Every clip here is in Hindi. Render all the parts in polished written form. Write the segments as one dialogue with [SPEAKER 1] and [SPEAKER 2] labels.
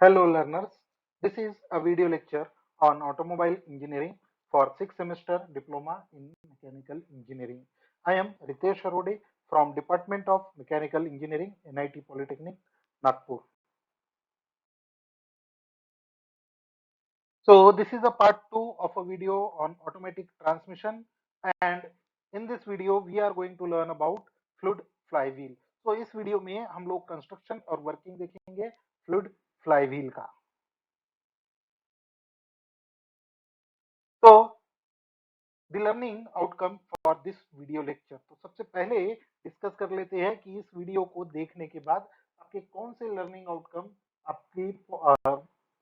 [SPEAKER 1] Hello learners, this is a video lecture on automobile engineering for 6th semester diploma in mechanical engineering. I am Ritesh Arode from Department of Mechanical Engineering, NIT Polytechnic, Nagpur. So this is a part 2 of a video on automatic transmission, and in this video we are going to learn about fluid flywheel. So इस वीडियो में हम लोग कंस्ट्रक्शन और वर्किंग देखेंगे फ्लूइड फ्लाईव्हील का। तो the learning outcome for this video lecture. तो सबसे पहले डिस्कस कर लेते हैं कि इस वीडियो को देखने के बाद आपके कौन से लर्निंग आउटकम आपकी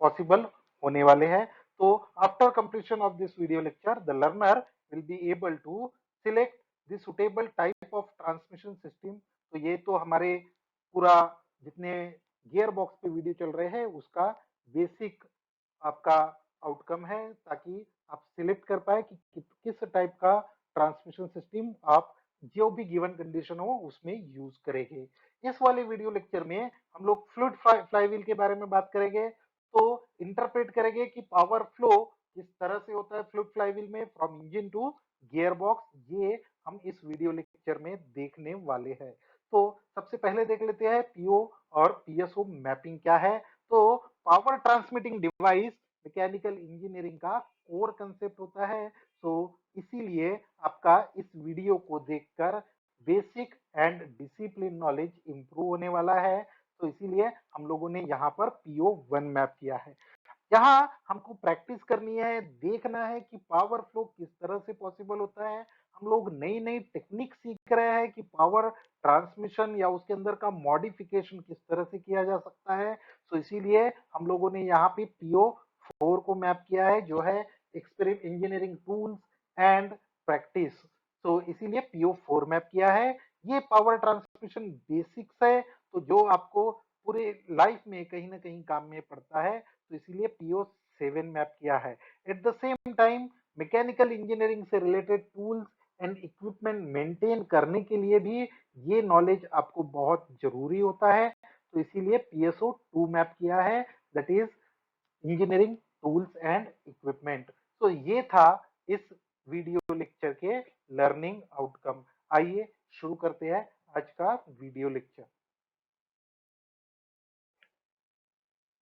[SPEAKER 1] पॉसिबल होने वाले हैं। तो after completion of this video lecture the learner will be able to select the suitable type of transmission system. तो ये तो हमारे पूरा जितने गियर बॉक्स पे वीडियो चल रहे हैं उसका बेसिक आपका आउटकम है, ताकि आप सिलेक्ट कर पाए कि किस टाइप का ट्रांसमिशन सिस्टम आप जो भी गिवन कंडीशन हो उसमें यूज करेंगे। इस वाले वीडियो लेक्चर में हम लोग फ्लूइड फ्लाईव्हील के बारे में बात करेंगे। तो इंटरप्रेट करेंगे कि पावर फ्लो किस तरह से होता है फ्लूइड फ्लाईव्हील में from engine to gear box, ये हम इस वीडियो लेक्चर में देखने वाले हैं। तो सबसे पहले देख लेते हैं पीओ और पीएसओ मैपिंग क्या है। तो power transmitting device mechanical engineering का कोर कंसेप्ट होता है। तो इसीलिए आपका इस वीडियो को देखकर basic and discipline knowledge improve होने वाला है। तो इसीलिए हम लोगों ने यहाँ पर पीओ 1 मैप किया है। यहाँ हमको प्रैक्टिस करनी है, देखना है कि पावर फ्लो किस तरह से पॉसिबल होता है। हम लोग नई नई टेक्निक सीख रहे हैं कि पावर ट्रांसमिशन या उसके अंदर का मॉडिफिकेशन किस तरह से किया जा सकता है। तो इसीलिए हम लोगों ने यहाँ पे पीओ 4 को मैप किया है, जो है experiment engineering tools and practice. तो इसीलिए पीओ 4 मैप किया है। ये पावर ट्रांसमिशन बेसिक्स है, तो जो आपको पूरे लाइफ में कहीं ना कहीं काम में पड़ता है। तो इसीलिए पीओ 7 मैप किया है। At the same time mechanical engineering से related tools and equipment maintain करने के लिए भी ये नॉलेज आपको बहुत जरूरी होता है। तो इसीलिए पीएसओ 2 मैप किया है, that is engineering tools and equipment. तो ये था इस वीडियो लेक्चर के लर्निंग आउटकम। आइए शुरू करते हैं आज का वीडियो लेक्चर।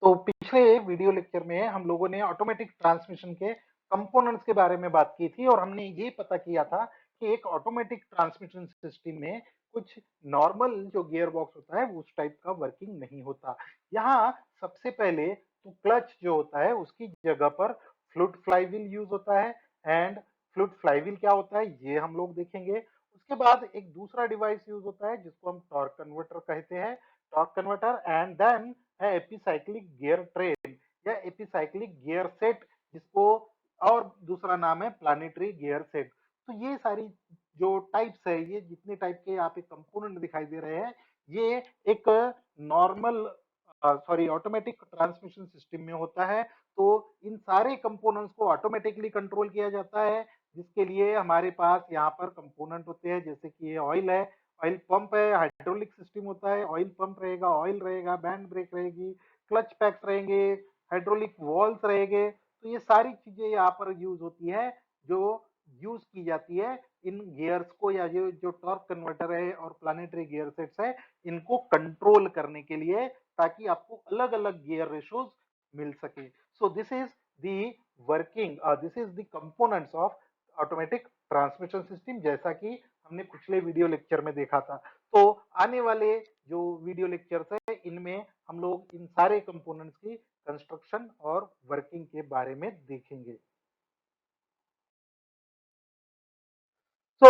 [SPEAKER 1] तो पिछले वीडियो लेक्चर में हम लोगों ने ऑटोमेटिक ट्रांसमिशन के कंपोनेंट्स के बारे में बात की थी, और हमने ये पता किया था कि एक ऑटोमेटिक ट्रांसमिशन सिस्टम में कुछ नॉर्मल जो गियर बॉक्स होता है उस टाइप का वर्किंग नहीं होता। यहाँ सबसे पहले तो क्लच जो होता है उसकी जगह पर फ्लूइड फ्लाईव्हील यूज होता है। एंड फ्लूइड फ्लाईव्हील क्या होता है ये हम लोग देखेंगे। उसके बाद एक दूसरा डिवाइस यूज होता है जिसको हम टॉर्क कन्वर्टर कहते हैं, टॉर्क कन्वर्टर। एंड देन है एपिसाइक्लिक गियर ट्रेन या एपिसाइक्लिक गियर सेट, जिसको और दूसरा नाम है प्लानिटरी गियर सेट। तो ये सारी जो टाइप्स है, ये जितने टाइप के यहाँ पे कंपोनेंट दिखाई दे रहे हैं, ये एक नॉर्मल ऑटोमेटिक ट्रांसमिशन सिस्टम में होता है। तो इन सारे कंपोनेंट्स को ऑटोमेटिकली कंट्रोल किया जाता है, जिसके लिए हमारे पास यहाँ पर कंपोनेंट होते हैं, जैसे कि ये ऑयल है, ऑयल पंप है, हाइड्रोलिक सिस्टम होता है, ऑयल पंप रहेगा, ऑयल रहेगा, बैंड ब्रेक रहेगी, क्लच पैक्स रहेंगे, हाइड्रोलिक वॉल्स रहेंगे। तो ये सारी चीजें यहाँ पर यूज होती है, जो यूज की जाती है इन गियर्स को, या जो टॉर्क कन्वर्टर है और प्लानिटरी गियर सेट्स है, इनको कंट्रोल करने के लिए, ताकि आपको अलग अलग गियर रेशोज मिल सके। So this is the working, this is the components of automatic transmission system, जैसा कि हमने पिछले वीडियो लेक्चर में देखा था। तो आने वाले जो वीडियो लेक्चर्स है इनमें हम लोग इन सारे कंपोनेंट्स की कंस्ट्रक्शन और वर्किंग के बारे में देखेंगे। सो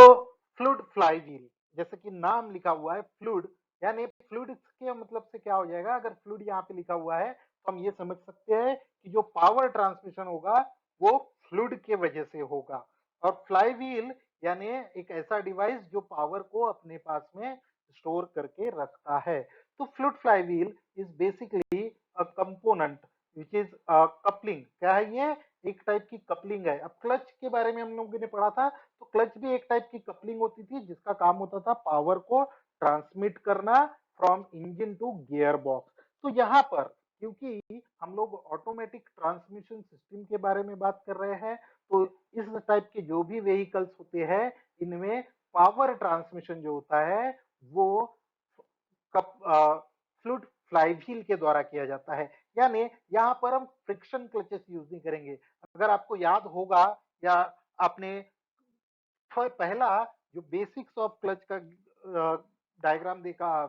[SPEAKER 1] फ्लूइड फ्लाईव्हील, जैसे कि नाम लिखा हुआ है फ्लूइड, यानी फ्लूइड के मतलब से क्या हो जाएगा, अगर फ्लूइड यहाँ पे लिखा हुआ है तो हम ये समझ सकते हैं कि जो पावर ट्रांसमिशन होगा वो फ्लूइड के वजह से होगा। और फ्लाईव्हील यानी एक ऐसा डिवाइस जो पावर को अपने पास में स्टोर करके रखता है। तो fluid flywheel is basically a component which is coupling. क्या है ये? एक टाइप की कपलिंग है। अब क्लच के बारे में हम लोगों ने पढ़ा था, तो क्लच भी एक टाइप की कपलिंग होती थी, जिसका काम होता था पावर को ट्रांसमिट करना from engine to gear box. तो यहाँ पर क्योंकि हम लोग ऑटोमेटिक ट्रांसमिशन सिस्टम के बारे में बात कर रहे हैं, तो इस टाइप के जो भी व्हीकल्स होते हैं, इनमें पावर ट्रांसमिशन जो होता है वो फ्लूइड फ्लाईव्हील के द्वारा किया जाता है। यानी यहाँ पर हम फ्रिक्शन क्लचेस यूज नहीं करेंगे। अगर आपको याद होगा या आपने पहला जो बेसिक्स ऑफ क्लच का डायग्राम देखा,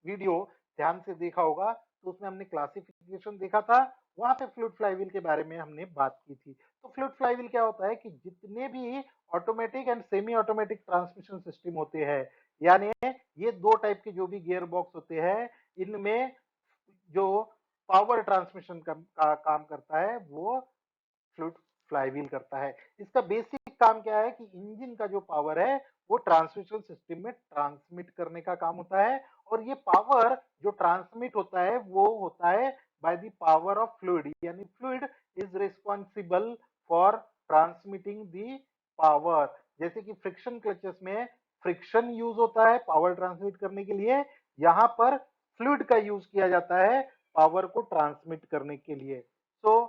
[SPEAKER 1] वीडियो ध्यान से देखा होगा, तो उसमें हमने क्लासिफिकेशन देखा था। वहां पे फ्लूइड फ्लाईव्हील के बारे में हमने बात की थी। तो फ्लूइड फ्लाईव्हील क्या होता है कि जितने भी automatic and semi automatic transmission system होते हैं, यानी ये दो टाइप के जो भी गियर बॉक्स होते हैं, इनमें जो पावर ट्रांसमिशन का काम करता है वो फ्लूइड फ्लाईव्हील करता है। इसका बेसिक काम क्या है कि इंजन का जो पावर है वो ट्रांसमिशन सिस्टम में ट्रांसमिट करने का काम होता है, और ये पावर जो ट्रांसमिट होता है वो होता है by the power of fluid, यानी fluid is responsible for transmitting the power. जैसे कि फ्रिक्शन क्लचेस में फ्रिक्शन यूज होता है पावर ट्रांसमिट करने के लिए, यहाँ पर फ्लूइड का यूज किया जाता है पावर को ट्रांसमिट करने के लिए। सो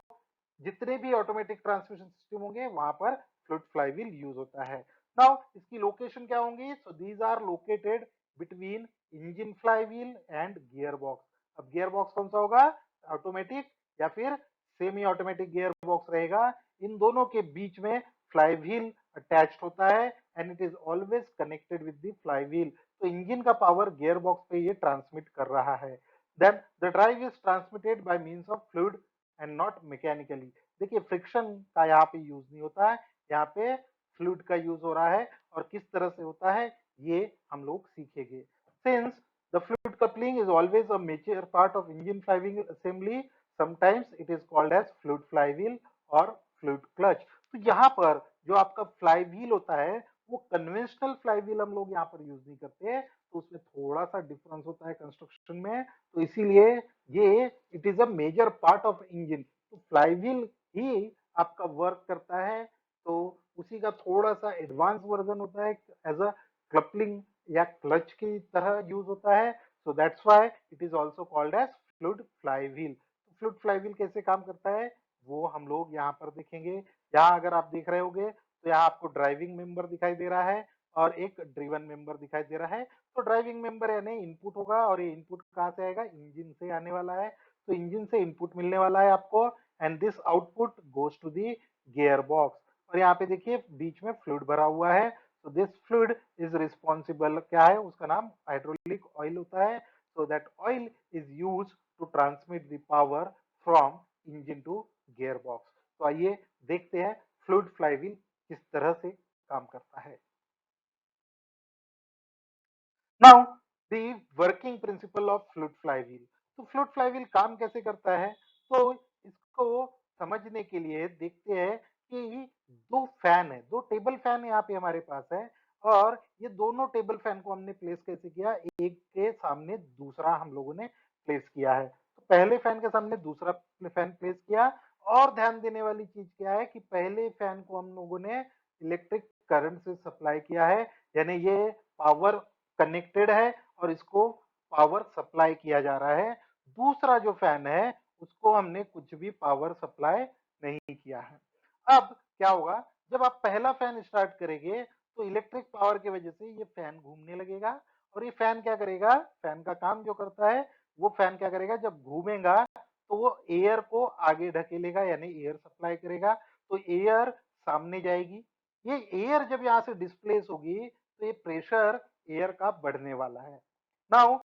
[SPEAKER 1] जितने भी ऑटोमेटिक ट्रांसमिशन सिस्टम होंगे वहां पर फ्लूइड फ्लाईव्हील यूज होता है। नाउ इसकी लोकेशन क्या होंगी? So these are located between engine flywheel and gear box. अब गियर बॉक्स कौन सा होगा? ऑटोमेटिक या फिर सेमी ऑटोमेटिक गियर बॉक्स रहेगा। इन दोनों के बीच में फ्लाईव्हील अटैच्ड होता है and it is always connected with the flywheel. तो इंजन का पावर गियर बॉक्स पे ये ट्रांसमिट कर रहा है। Then the drive is transmitted by means of fluid and not mechanically. देखिए फ्रिक्शन का यहाँ पे यूज नहीं होता है, यहाँ पे फ्लूइड का यूज हो रहा है, और किस तरह से होता है ये हम लोग सीखेंगे। Since the fluid coupling is always a major part of engine flywheel assembly, sometimes it is called as fluid flywheel और फ्लूइड क्लच। तो यहाँ पर जो आपका फ्लाईव्हील होता है वो कन्वेंशनल फ्लाईव्हील हम लोग यहाँ पर यूज नहीं करते, तो उसमें थोड़ा सा डिफरेंस होता है कंस्ट्रक्शन में, तो इसीलिए ये it is a major part of engine. तो फ्लाईव्हील ही आपका वर्क करता है, तो उसी का थोड़ा सा एडवांस वर्जन होता है, एज अ कपलिंग या क्लच की तरह यूज होता है। So that's why it is also called as fluid flywheel. Fluid flywheel कैसे काम करता है वो हम लोग यहाँ पर देखेंगे। यहाँ अगर आप देख रहे होगे तो यहाँ आपको ड्राइविंग मेंबर दिखाई दे रहा है और एक ड्रिवन मेंबर दिखाई दे रहा है। तो ड्राइविंग मेंबर यानी इनपुट होगा, और ये इनपुट कहाँ से आएगा? इंजन से आने वाला है। तो इंजन से इनपुट मिलने वाला है आपको, and this output goes to the gear box. और यहाँ पे देखिए बीच में फ्लूइड भरा हुआ है। तो दिस फ्लूइड इज रिस्पॉन्सिबल, क्या है उसका नाम? हाइड्रोलिक ऑयल होता है। So that oil is use to transmit the power from engine to gear box. तो आइए देखते हैं फ्लूइड फ्लाईव्हील किस तरह से काम करता है। Now the working principle of fluid flywheel. तो फ्लूइड फ्लाईव्हील काम कैसे करता है, तो इसको समझने के लिए देखते हैं कि दो फैन है, दो टेबल फैन यहाँ पे हमारे पास है, और ये दोनों टेबल फैन को हमने प्लेस कैसे किया? एक के सामने दूसरा हम लोगों ने प्लेस किया है। तो पहले फैन के सामने दूसरा फैन प्लेस किया, और ध्यान देने वाली चीज क्या है कि पहले फैन को हम लोगों ने इलेक्ट्रिक करंट से सप्लाई किया है, यानी ये पावर कनेक्टेड है और इसको पावर सप्लाई किया जा रहा है। दूसरा जो फैन है उसको हमने कुछ भी पावर सप्लाई नहीं किया है। अब क्या होगा? जब आप पहला फैन स्टार्ट करेंगे तो इलेक्ट्रिक पावर की वजह से ये फैन घूमने लगेगा, और ये फैन क्या करेगा? फैन का काम जो करता है वो फैन क्या करेगा? जब घूमेगा तो वो एयर को आगे ढकेलेगा, यानी एयर सप्लाई करेगा। तो एयर सामने जाएगी, ये एयर जब यहाँ से डिस्प्लेस होगी तो ये प्रेशर एयर का बढ़ने वाला है। Now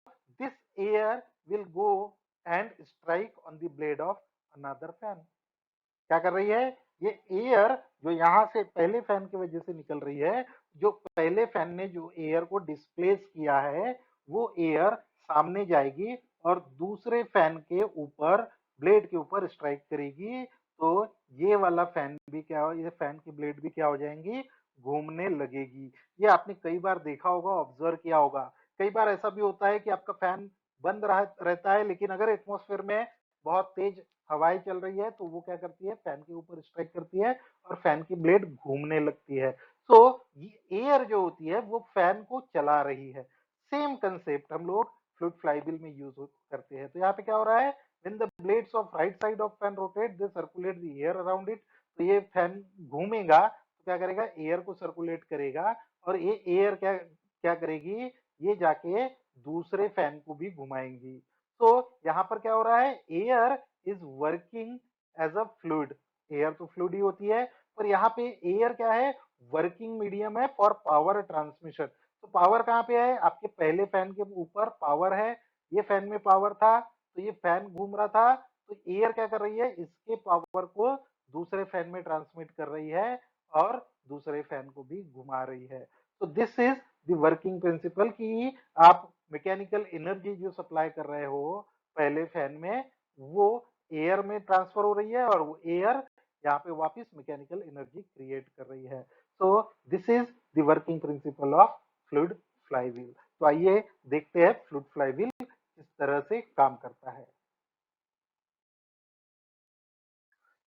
[SPEAKER 1] this air will go and strike on the blade of another fan. क्या कर रही है? ये एयर जो यहाँ से पहले फैन की वजह से निकल रही है, जो पहले फैन ने जो एयर को डिस्प्लेस किया है वो एयर सामने जाएगी और दूसरे फैन के ऊपर, ब्लेड के ऊपर स्ट्राइक करेगी। तो ये वाला फैन भी क्या हो, ये फैन की ब्लेड भी क्या हो जाएंगी? घूमने लगेगी। ये आपने कई बार देखा होगा, ऑब्जर्व किया होगा। कई बार ऐसा भी होता है कि आपका फैन बंद रहता है, लेकिन अगर एटमॉस्फेयर में बहुत तेज हवाएं चल रही है तो वो क्या करती है? फैन के ऊपर स्ट्राइक करती है और फैन की ब्लेड घूमने लगती है। तो एयर जो होती है वो फैन को चला रही है। सेम कंसेप्ट हम लोग फ्लूइड फ्लाईव्हील में यूज करते हैं। तो यहाँ पे क्या हो रहा है? When the blades of right side of fan rotate, they circulate the air around it. तो ये फैन घूमेगा तो क्या करेगा, एयर को सर्कुलेट करेगा, और ये एयर क्या क्या करेगी, ये जाके दूसरे फैन को भी घुमाएंगी। तो यहाँ पर क्या हो रहा है, air is working as a fluid. Air तो फ्लूइड ही होती है, पर यहाँ पे एयर क्या है, वर्किंग मीडियम है फॉर पावर ट्रांसमिशन। तो पावर कहाँ पे है, आपके पहले फैन के ऊपर पावर है, ये फैन में पावर था, तो ये फैन घूम रहा था, तो एयर क्या कर रही है, इसके पावर को दूसरे फैन में ट्रांसमिट कर रही है और दूसरे फैन को भी घुमा रही है। तो this is the working principle कि आप मैकेनिकल एनर्जी जो सप्लाई कर रहे हो पहले फैन में, वो एयर में ट्रांसफर हो रही है और वो एयर यहाँ पे वापस मैकेनिकल एनर्जी क्रिएट कर रही है। So this is the working principle of fluid flywheel. तो आइए देखते हैं फ्लूइड फ्लाईव्हील किस तरह से काम करता है।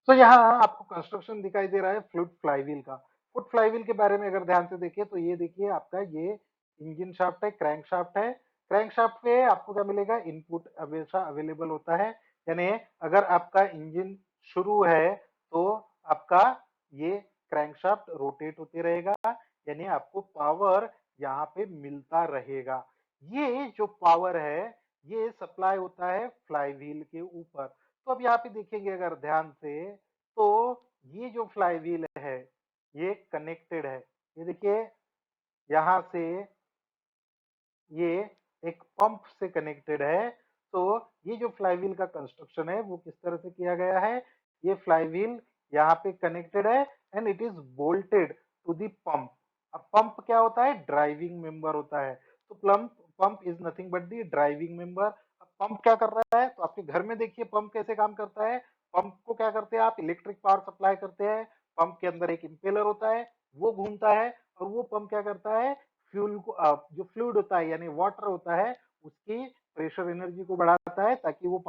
[SPEAKER 1] तो यहाँ आपको कंस्ट्रक्शन दिखाई दे रहा है फ्लूइड फ्लाईव्हील का। फ्लूइड फ्लाईव्हील के बारे में अगर ध्यान से देखिए तो ये देखिए आपका ये इंजन शाफ्ट है, क्रैंक शाफ्ट है। क्रैंक शाफ्ट पे आपको क्या मिलेगा, इनपुट हमेशा अवेलेबल होता है, यानी अगर आपका इंजन शुरू है तो आपका ये क्रैंक शाफ्ट रोटेट होते रहेगा, यानी आपको पावर यहाँ पे मिलता रहेगा। ये जो पावर है ये सप्लाई होता है फ्लाईव्हील के ऊपर। तो अब यहाँ पे देखेंगे अगर ध्यान से, तो ये जो फ्लाईव्हील है ये कनेक्टेड है। ये देखिए यहाँ से ये एक पंप से कनेक्टेड है। तो ये जो फ्लाईव्हील का कंस्ट्रक्शन है वो किस तरह से किया गया है, ये फ्लाईव्हील यहाँ पे कनेक्टेड है and it is bolted to the pump. अब पंप क्या होता है, ड्राइविंग मेंबर होता है। तो pump is nothing but the driving member. अब पंप क्या कर रहा है, तो आपके घर में देखिए पंप कैसे काम करता है। पंप को क्या करते हैं आप, इलेक्ट्रिक पावर सप्लाई करते हैं। पंप के अंदर एक इंपेलर होता है, वो घूमता है, और वो पंप क्या करता है, फ्यूल को जो फ्लूइड होता है यानी वाटर होता है उसकी प्रेशर एनर्जी को बढ़ाता है ताकि वो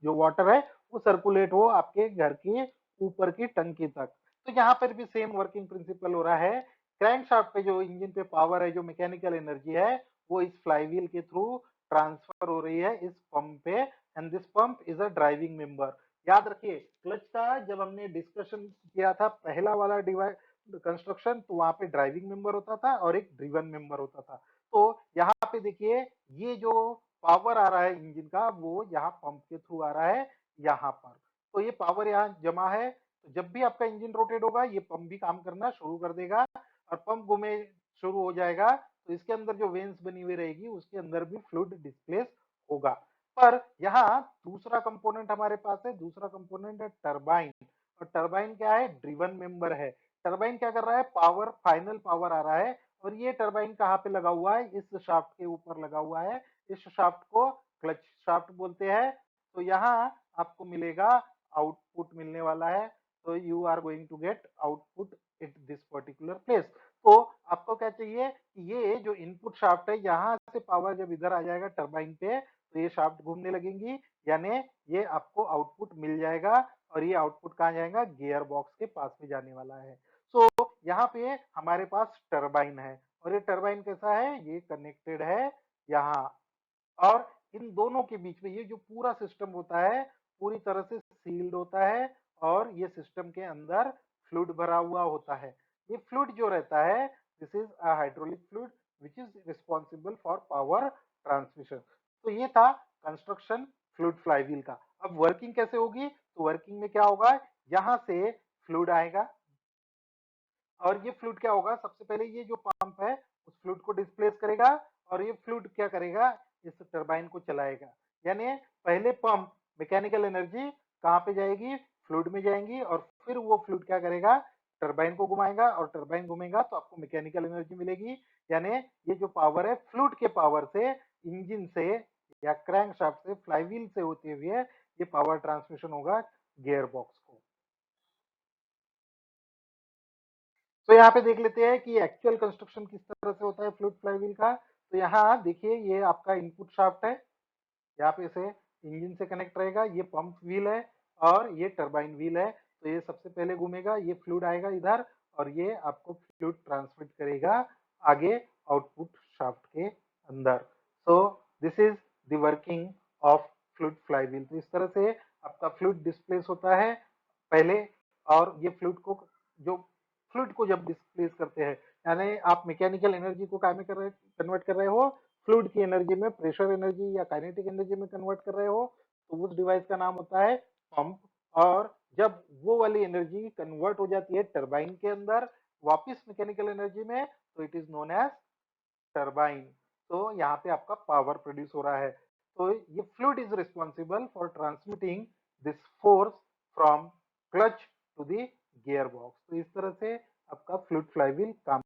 [SPEAKER 1] जो वाटर है वो सर्कुलेट हो आपके घर के ऊपर की टंकी तक। तो यहाँ पर भी सेम वर्किंग प्रिंसिपल हो रहा है। क्रैंक शाफ्ट पे जो इंजन पे पावर है, जो मैकेनिकल एनर्जी है, वो इस फ्लाईव्हील के थ्रू ट्रांसफर हो रही है इस पंप पे, and this pump is a driving member. याद रखिए क्लच का जब हमने डिस्कशन किया था पहला वाला डिवाइस कंस्ट्रक्शन, तो वहां पे ड्राइविंग मेंबर होता था और एक ड्रिवन मेंबर होता था। तो यहाँ पे देखिए ये जो पावर आ रहा है इंजन का वो यहाँ पंप के थ्रू आ रहा है यहाँ पर। तो ये पावर यहाँ जमा है, तो जब भी आपका इंजन रोटेट होगा ये पंप भी काम करना शुरू कर देगा, और पंप घूमे शुरू हो जाएगा तो इसके अंदर जो वेन्स बनी हुई रहेगी उसके अंदर भी फ्लूइड डिस्प्लेस होगा। पर यहाँ दूसरा कंपोनेंट हमारे पास है, दूसरा कंपोनेंट है टरबाइन। और टरबाइन क्या है, ड्रिवन मेंबर है। टरबाइन क्या कर रहा है, पावर फाइनल पावर आ रहा है, और ये टरबाइन कहाँ पे लगा हुआ है, इस शाफ्ट के ऊपर लगा हुआ है। इस शाफ्ट को क्लच शाफ्ट बोलते हैं। तो यहाँ आपको मिलेगा, आउटपुट मिलने वाला है। तो you are going to get output at this particular place. तो आपको क्या चाहिए कि ये जो इनपुट शाफ्ट है यहाँ से पावर जब इधर आ जाएगा टरबाइन पे तो ये शाफ्ट घूमने लगेंगी, यानी ये आपको आउटपुट मिल जाएगा, और ये आउटपुट कहाँ जाएगा, गियर बॉक्स के पास में जाने वाला है। सो यहाँ पे हमारे पास टरबाइन है, और ये टरबाइन कैसा है, ये कनेक्टेड है यहाँ, और इन दोनों के बीच में ये जो पूरा सिस्टम होता है पूरी तरह से सील्ड होता है, और ये सिस्टम के अंदर फ्लूइड भरा हुआ होता है। ये फ्लूइड जो रहता है this is a hydraulic fluid which is responsible for power transmission. तो ये था कंस्ट्रक्शन फ्लूइड फ्लाईव्हील का। अब वर्किंग कैसे होगी, तो वर्किंग में क्या होगा, यहाँ से फ्लूइड आएगा, और ये फ्लूइड क्या होगा, सबसे पहले ये जो पंप है उस फ्लूइड को डिस्प्लेस करेगा, और ये फ्लूइड क्या करेगा, इस टरबाइन को चलाएगा। यानी पहले पंप मैकेनिकल एनर्जी कहाँ पे जाएगी, फ्लूइड में जाएंगी, और फिर वो फ्लूइड क्या करेगा, टरबाइन को घुमाएगा, और टरबाइन घूमेगा तो आपको मैकेनिकल एनर्जी मिलेगी। यानी ये जो पावर है फ्लूइड के पावर से इंजन से या क्रैंक शाफ्ट से फ्लाईव्हील से होते हुए ये पावर ट्रांसमिशन होगा गियर बॉक्स को। तो यहाँ पे देख लेते हैं कि एक्चुअल कंस्ट्रक्शन किस तरह से होता है फ्लूइड फ्लाईव्हील का। तो यहाँ देखिए ये आपका इनपुट शाफ्ट है, यहाँ पे इसे इंजन से कनेक्ट रहेगा, ये पंप व्हील है और ये टरबाइन व्हील है। तो ये सबसे पहले घूमेगा, ये फ्लूइड आएगा इधर, और ये आपको फ्लूइड ट्रांसमिट करेगा आगे आउटपुट शाफ्ट के अंदर। So this is the working of fluid flywheel. तो इस तरह से आपका फ्लूइड डिस्प्लेस होता है पहले, और ये फ्लूइड को जो फ्लूइड को जब डिस्प्लेस करते हैं, यानी आप मैकेनिकल एनर्जी को क्या में कर रहे कन्वर्ट कर रहे हो, फ्लूइड की एनर्जी में, प्रेशर एनर्जी या काइनेटिक एनर्जी में कन्वर्ट कर रहे हो, तो उस डिवाइस का नाम होता है पंप। और जब वो वाली एनर्जी कन्वर्ट हो जाती है टरबाइन के अंदर वापस मैकेनिकल एनर्जी में, तो it is known as turbine. तो यहाँ पे आपका पावर प्रोड्यूस हो रहा है। तो ये fluid is responsible for transmitting this force from clutch to the gear box. तो इस तरह से आपका फ्लूइड फ्लाईव्हील काम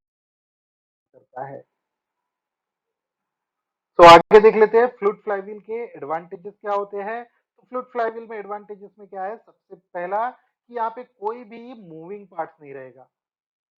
[SPEAKER 1] करता है। तो आगे देख लेते हैं फ्लूइड फ्लाईव्हील के एडवांटेजेस क्या होते हैं। तो फ्लूइड फ्लाईव्हील में एडवांटेजेस में क्या है, सबसे पहला कि यहाँ पे कोई भी मूविंग पार्ट नहीं रहेगा।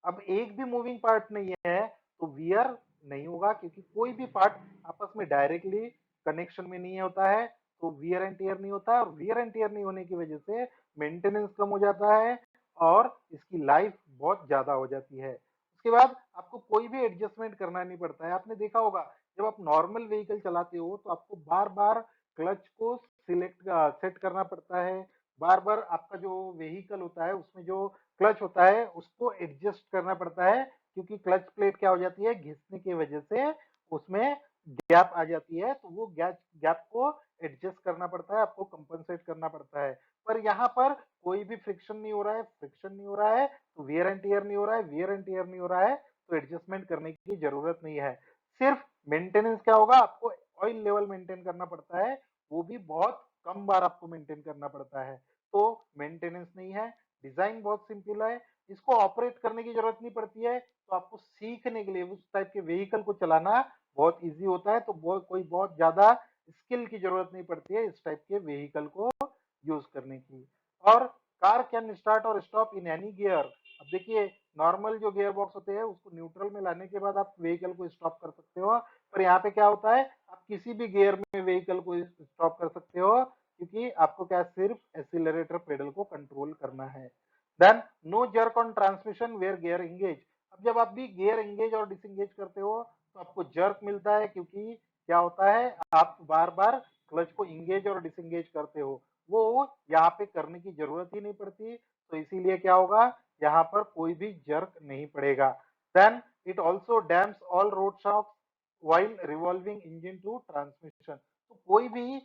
[SPEAKER 1] अब एक भी मूविंग पार्ट नहीं है तो वियर नहीं होगा, क्योंकि कोई भी पार्ट आपस में डायरेक्टली कनेक्शन में नहीं होता है, तो वियर एंड टीयर नहीं होता है। और वियर एंड टीयर नहीं होने की वजह से मेंटेनेंस कम हो जाता है और इसकी लाइफ बहुत ज्यादा हो जाती है। उसके बाद आपको कोई भी एडजस्टमेंट करना नहीं पड़ता है। आपने देखा होगा जब आप नॉर्मल व्हीकल चलाते हो तो आपको बार बार क्लच को सिलेक्ट सेट करना पड़ता है, बार बार आपका जो व्हीकल होता है उसमें जो क्लच होता है उसको एडजस्ट करना पड़ता है, क्योंकि क्लच प्लेट क्या हो जाती है, घिसने की वजह से उसमें गैप आ जाती है, तो वो गैप गैप को एडजस्ट करना पड़ता है, आपको कंपनसेट करना पड़ता है। पर यहाँ पर कोई भी फ्रिक्शन नहीं हो रहा है, फ्रिक्शन नहीं हो रहा है तो वियर एंड टीयर नहीं हो रहा है, वियर एंड टीयर नहीं हो रहा है तो एडजस्टमेंट करने की जरूरत नहीं है। सिर्फ मेंटेनेंस क्या होगा, आपको ऑयल लेवल मेंटेन करना पड़ता है, वो भी बहुत कम बार आपको मेंटेन करना पड़ता है, तो मेंटेनेंस नहीं है। डिजाइन बहुत सिंपल है, इसको ऑपरेट करने की जरूरत नहीं पड़ती है, तो आपको सीखने के लिए उस टाइप के व्हीकल को चलाना बहुत इजी होता है, तो कोई बहुत ज्यादा स्किल की जरूरत नहीं पड़ती है इस टाइप के व्हीकल को यूज करने की। और कार कैन स्टार्ट और स्टॉप इन एनी गियर। अब देखिए नॉर्मल जो गियर बॉक्स होते हैं उसको न्यूट्रल में लाने के बाद आप व्हीकल को स्टॉप कर सकते हो, पर यहाँ पे क्या होता है, आप किसी भी गियर में व्हीकल को स्टॉप कर सकते हो, क्योंकि आपको क्या सिर्फ एक्सीलरेटर पेडल को कंट्रोल करना है। Then no jerk on transmission where gear engage. अब जब आप भी गियर एंगेज और डिसएंगेज करते हो तो आपको जर्क मिलता है, क्योंकि क्या होता है, आप बार बार क्लच को इंगेज और डिसएंगेज करते हो, वो यहाँ पे करने की जरूरत ही नहीं पड़ती, तो इसीलिए क्या होगा, यहाँ पर कोई भी जर्क नहीं पड़ेगा। Then it also damps all road shocks while revolving engine to transmission. तो कोई भी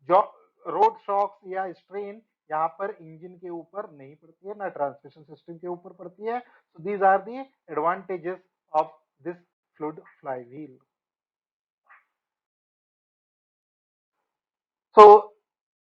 [SPEAKER 1] रोड शॉक्स या स्ट्रेन यहाँ पर इंजन के ऊपर नहीं पड़ती है, ना ट्रांसमिशन सिस्टम के ऊपर पड़ती है। So these are the advantages of this fluid flywheel. So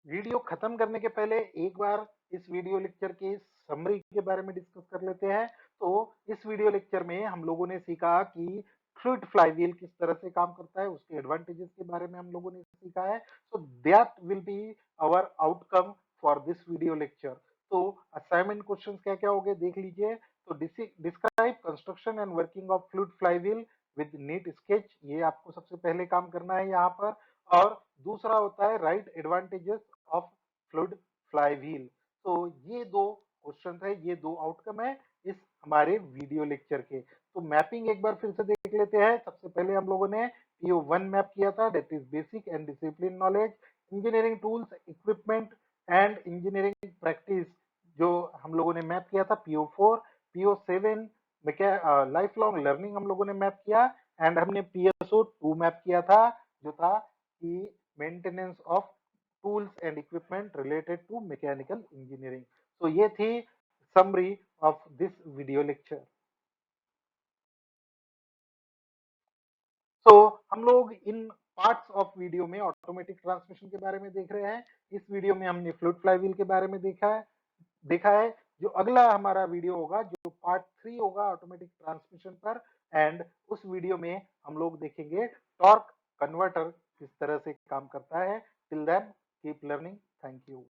[SPEAKER 1] video खत्म करने के पहले एक बार इस वीडियो लेक्चर की समरी के बारे में डिस्कस कर लेते हैं। तो इस वीडियो लेक्चर में हम लोगों ने सीखा कि फ्लूइड फ्लाईव्हील किस तरह से काम करता है, उसके एडवांटेजेस के बारे में हम लोगों ने सीखा है। So that will be our outcome for this video lecture. तो असाइनमेंट क्वेश्चंस क्या क्या हो गए देख लीजिए। तो describe construction and working of fluid flywheel with neat sketch, ये आपको सबसे पहले काम करना है यहाँ पर। और दूसरा होता है right advantages of fluid flywheel. तो ये दो क्वेश्चन है, ये दो आउटकम है इस हमारे वीडियो लेक्चर के। तो मैपिंग एक बार फिर से देख लेते हैं। सबसे पहले हम लोगों ने PO1 मैप किया था, that is basic and discipline knowledge. Engineering tools equipment and engineering practice जो हम लोगों ने मैप किया था PO4। PO7 life long learning हम लोगों ने मैप किया। एंड हमने PSO2 मैप किया था, जो था कि maintenance of tools and equipment related to mechanical engineering. तो ये थी summary of this video lecture. तो हम लोग इन पार्ट्स ऑफ वीडियो में ऑटोमेटिक ट्रांसमिशन के बारे में देख रहे हैं। इस वीडियो में हमने फ्लूइड फ्लाईव्हील के बारे में देखा है। जो अगला हमारा वीडियो होगा, जो पार्ट 3 होगा ऑटोमेटिक ट्रांसमिशन पर, एंड उस वीडियो में हम लोग देखेंगे टॉर्क कन्वर्टर किस तरह से काम करता है। Till then keep learning. Thank you.